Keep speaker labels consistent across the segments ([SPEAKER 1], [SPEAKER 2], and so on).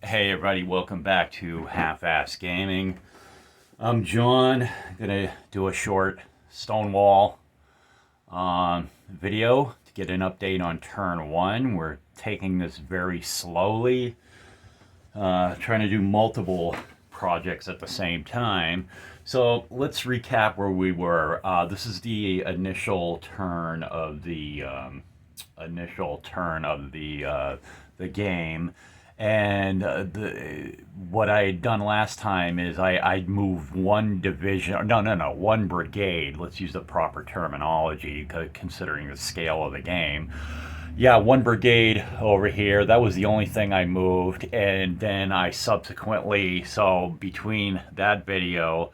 [SPEAKER 1] Hey everybody, welcome back to Half-Ass Gaming. I'm John. Gonna do a short Stonewall video to get an update on turn one. We're taking this very slowly, trying to do multiple projects at the same time. So let's recap where we were. This is the initial turn of the the game. And what I had done last time is I moved one division, no, one brigade. Let's use the proper terminology considering the scale of the game. Yeah, one brigade over here. That was the only thing I moved. And then I subsequently, so between that video,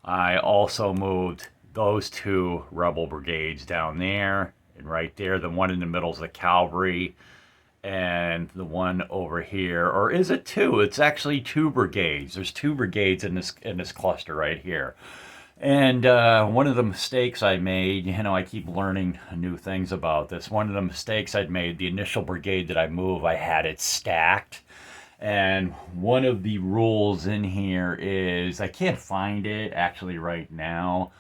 [SPEAKER 1] I also moved those two rebel brigades down there and right there. The one in the middle is the cavalry. And the one over here, or is it two? It's actually two brigades. There's two brigades in this cluster right here. And one of the mistakes I made, I keep learning new things about this. One of the mistakes I'd made, the initial brigade that I moved, I had it stacked. And one of the rules in here is, I can't find it actually right now,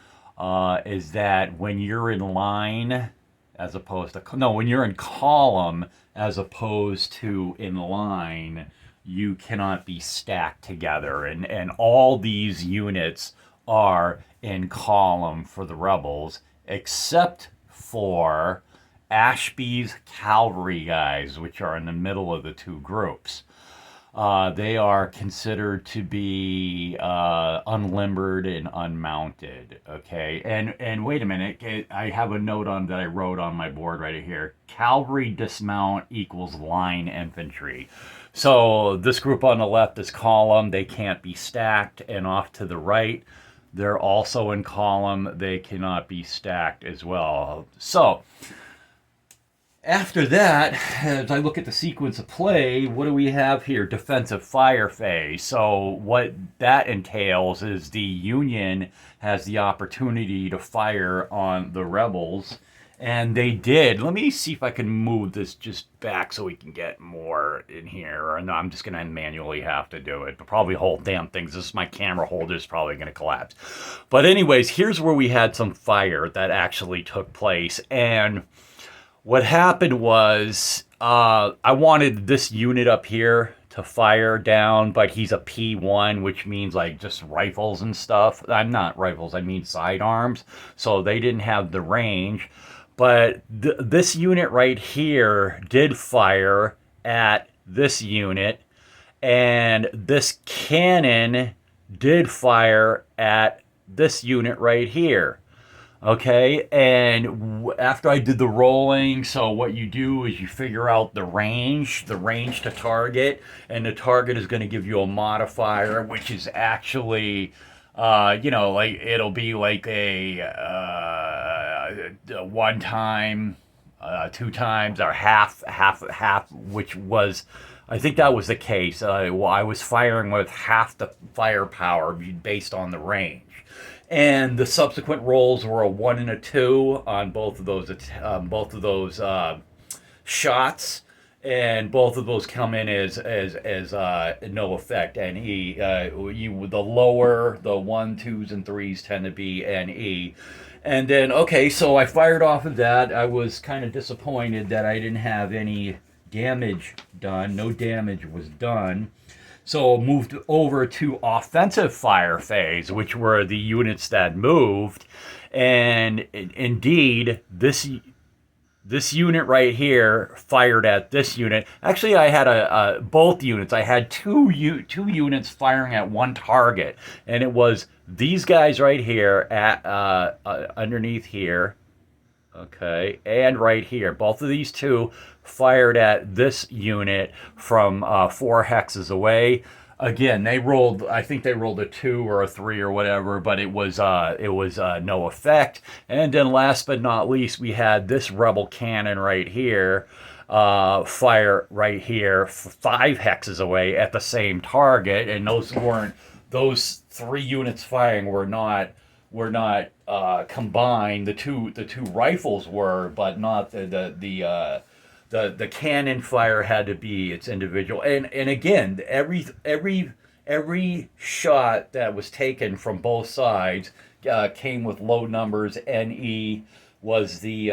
[SPEAKER 1] is that when you're in line, as opposed to, no, when you're in column as opposed to in line, you cannot be stacked together. And all these units are in column for the rebels, except for Ashby's cavalry guys, which are in the middle of the two groups. They are considered to be unlimbered and unmounted. Okay, and wait a minute, I have a note on that I wrote on my board right here. Cavalry dismount equals line infantry. So this group on the left is column. They can't be stacked, and off to the right, they're also in column. They cannot be stacked as well. So after that, as I look at the sequence of play, what do we have here? Defensive fire phase. So what that entails is the Union has the opportunity to fire on the rebels. And they did. Let me see if I can move this just back so we can get more in here. Or no, I'm just going to manually have to do it. But probably whole damn things. This is my camera holder is probably going to collapse. But anyways, here's where we had some fire that actually took place. And what happened was I wanted this unit up here to fire down, but he's a P1, which means like just rifles and stuff. I'm not rifles, I mean sidearms. So they didn't have the range. But this unit right here did fire at this unit. And this cannon did fire at this unit right here. Okay, and after I did the rolling, so what you do is you figure out the range to target, and the target is going to give you a modifier, which is actually, like it'll be like a one time, two times, or half, which was, I think that was the case. Well, I was firing with half the firepower based on the range. And the subsequent rolls were a 1 and a 2 on both of those shots, and both of those come in as no effect NE. The lower, the 1, 2s, and 3s tend to be NE. And then okay, so I fired off of that. I was kind of disappointed that I didn't have any damage done. No damage was done. So moved over to offensive fire phase, which were the units that moved. And indeed, this unit right here fired at this unit. Actually, I had both units. I had two units firing at one target. And it was these guys right here at underneath here. Okay, and right here. Both of these two fired at this unit from 4 hexes away. Again, they rolled, I think they rolled a 2 or a 3 or whatever, but it was no effect. And then last but not least, we had this rebel cannon right here, fire right here, 5 hexes away at the same target. And those 3 units firing were not combined. The two rifles were, but not the the cannon fire had to be its individual. And again, every shot that was taken from both sides came with low numbers. NE was the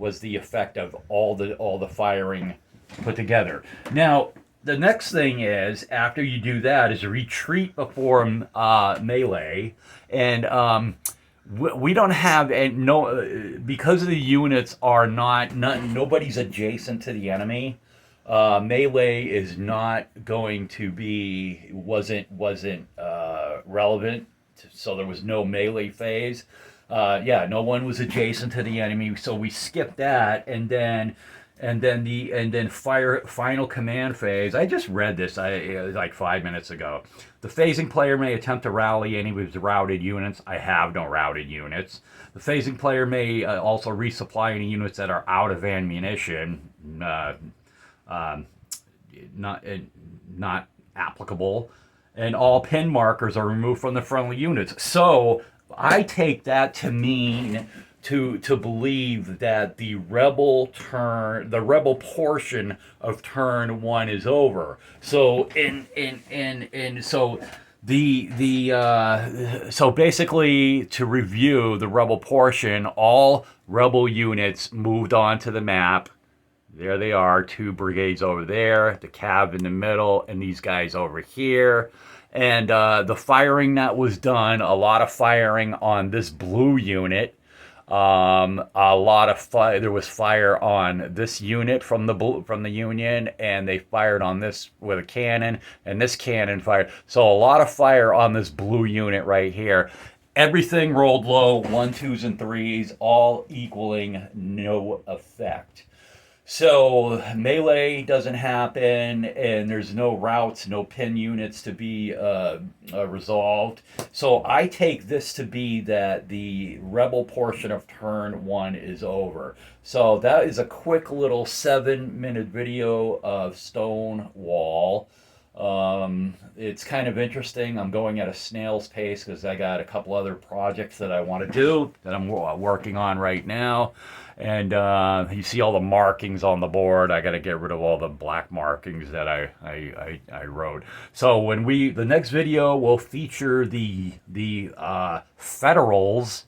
[SPEAKER 1] effect of all the firing put together. Now the next thing is, after you do that, is a retreat before melee, and we don't have because the units are nobody's adjacent to the enemy. Melee is not going to be wasn't relevant, so there was no melee phase. Yeah, no one was adjacent to the enemy, so we skipped that, and then final command phase. I just read this like 5 minutes ago. The phasing player may attempt to rally any of his routed units. I have no routed units. The phasing player may also resupply any units that are out of ammunition. Not applicable. And all pin markers are removed from the friendly units. So I take that to mean to believe that the rebel portion of turn one is over. So so basically, to review the rebel portion, all rebel units moved onto the map. There they are, 2 brigades over there, the cav in the middle, and these guys over here. And the firing that was done, a lot of firing on this blue unit. A lot of there was fire on this unit from the Union, and they fired on this with a cannon, and this cannon fired. So a lot of fire on this blue unit right here. Everything rolled low, 1s, 2s, and 3s, all equaling no effect. So melee doesn't happen, and there's no routes, no pin units to be resolved. So I take this to be that the rebel portion of turn one is over. So that is a quick little 7-minute video of Stonewall. It's kind of interesting. I'm going at a snail's pace because I got a couple other projects that I want to do that I'm working on right now. And you see all the markings on the board. I got to get rid of all the black markings that I wrote. So the next video will feature the Federals,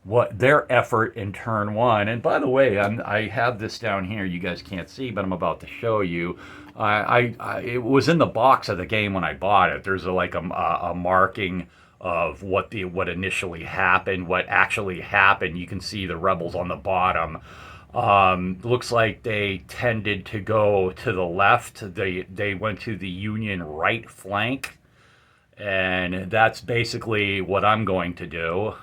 [SPEAKER 1] what their effort in turn one. And by the way, I have this down here. You guys can't see, but I'm about to show you. It was in the box of the game when I bought it. There's a marking of what initially happened, what actually happened. You can see the rebels on the bottom. Looks like they tended to go to the left. They went to the Union right flank, and that's basically what I'm going to do.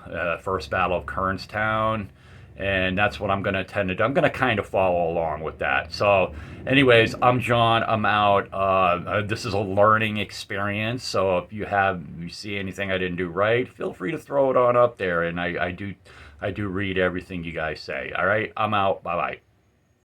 [SPEAKER 1] First Battle of Kernstown. And that's what I'm going to tend to do. I'm going to kind of follow along with that. So anyways, I'm John. I'm out. This is a learning experience. So if you see anything I didn't do right, feel free to throw it on up there. And I do read everything you guys say. All right, I'm out. Bye-bye.